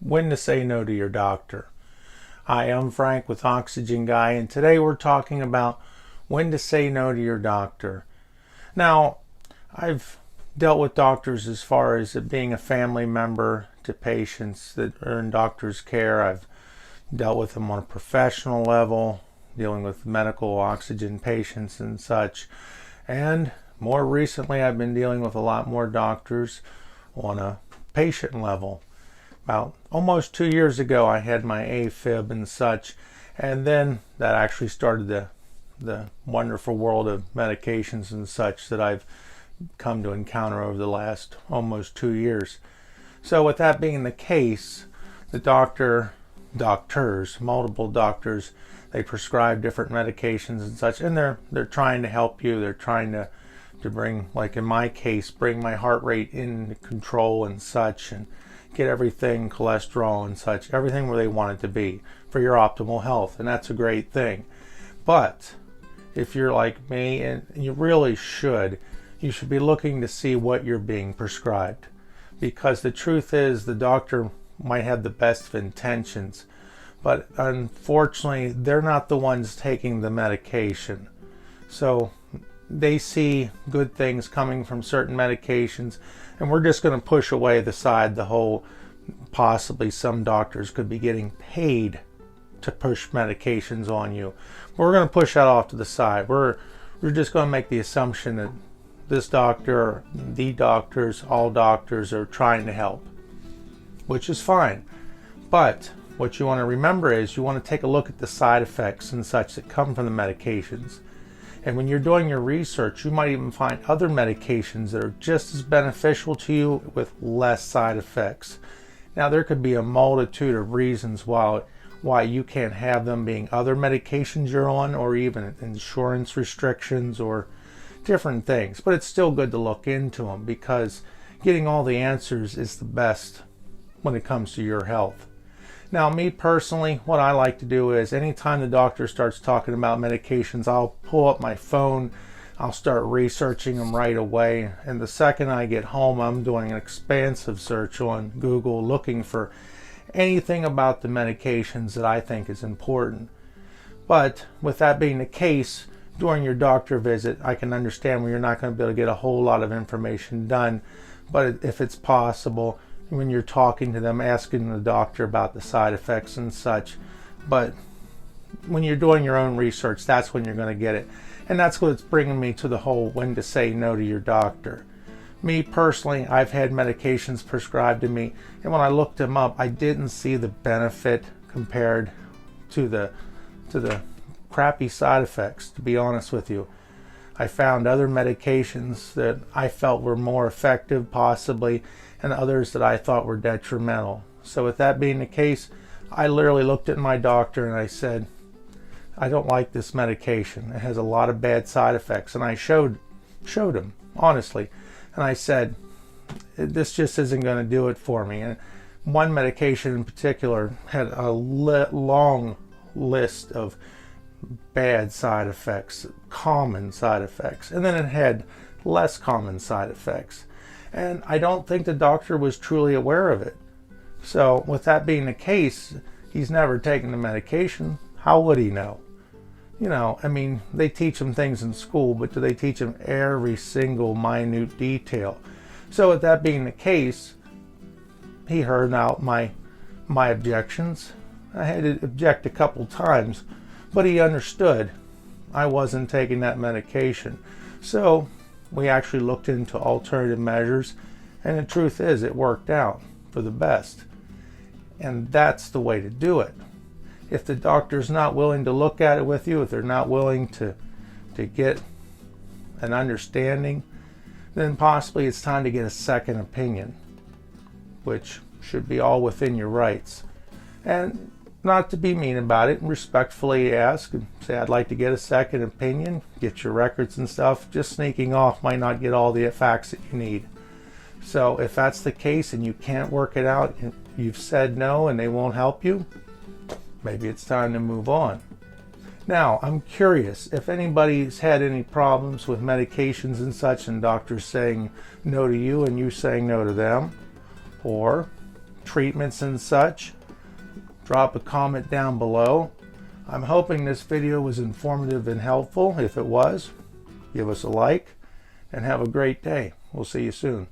When to say no to your doctor. Hi, I'm Frank with Oxygen Guy, and today we're talking about when to say no to your doctor. Now, I've dealt with doctors as far as it being a family member to patients that are in doctor's care. I've dealt with them on a professional level, dealing with medical oxygen patients and such. And more recently, I've been dealing with a lot more doctors on a patient level. About almost 2 years ago, I had my AFib and such, and then that actually started the wonderful world of medications and such that I've come to encounter over the last almost 2 years. So with that being the case, the multiple doctors, they prescribe different medications and such, and they're trying to help you. They're trying to bring, like in my case, bring my heart rate into control and such, and get everything, cholesterol and such, everything where they want it to be for your optimal health, and that's a great thing. But if you're like me, and you really should, you should be looking to see what you're being prescribed, because the truth is the doctor might have the best of intentions, but unfortunately they're not the ones taking the medication. So they see good things coming from certain medications, and we're just going to push away the whole possibly some doctors could be getting paid to push medications on you. We're going to push that off to the side. We're just going to make the assumption that this doctor, the doctors, all doctors are trying to help, which is fine. But what you want to remember is you want to take a look at the side effects and such that come from the medications. And when you're doing your research, you might even find other medications that are just as beneficial to you with less side effects. Now, there could be a multitude of reasons why you can't have them, being other medications you're on, or even insurance restrictions or different things. But it's still good to look into them, because getting all the answers is the best when it comes to your health. Now, me personally, what I like to do is anytime the doctor starts talking about medications, I'll pull up my phone, I'll start researching them right away, and the second I get home, I'm doing an expansive search on Google looking for anything about the medications that I think is important. But with that being the case, during your doctor visit, I can understand when you're not going to be able to get a whole lot of information done, but if it's possible, when you're talking to them, asking the doctor about the side effects and such. But when you're doing your own research, that's when you're going to get it. And that's what's bringing me to the whole when to say no to your doctor. Me personally, I've had medications prescribed to me, and when I looked them up, I didn't see the benefit compared to the crappy side effects, to be honest with you. I found other medications that I felt were more effective, possibly, and others that I thought were detrimental. So with that being the case, I literally looked at my doctor and I said, I don't like this medication. It has a lot of bad side effects. And I showed him, honestly. And I said, this just isn't going to do it for me. And one medication in particular had a long list of bad side effects, common side effects, and then it had less common side effects. And I don't think the doctor was truly aware of it. So with that being the case, he's never taken the medication. How would he know? I mean, they teach him things in school, but do they teach him every single minute detail? So with that being the case, he heard out my objections. I had to object a couple times, but he understood I wasn't taking that medication. So we actually looked into alternative measures, and the truth is it worked out for the best. And that's the way to do it. If the doctor's not willing to look at it with you, if they're not willing to get an understanding, then possibly it's time to get a second opinion, which should be all within your rights. And not to be mean about it, and respectfully ask and say, I'd like to get a second opinion, get your records and stuff. Just sneaking off might not get all the facts that you need. So if that's the case and you can't work it out, and you've said no and they won't help you, maybe it's time to move on. Now, I'm curious if anybody's had any problems with medications and such, and doctors saying no to you and you saying no to them, or treatments and such, drop a comment down below. I'm hoping this video was informative and helpful. If it was, give us a like and have a great day. We'll see you soon.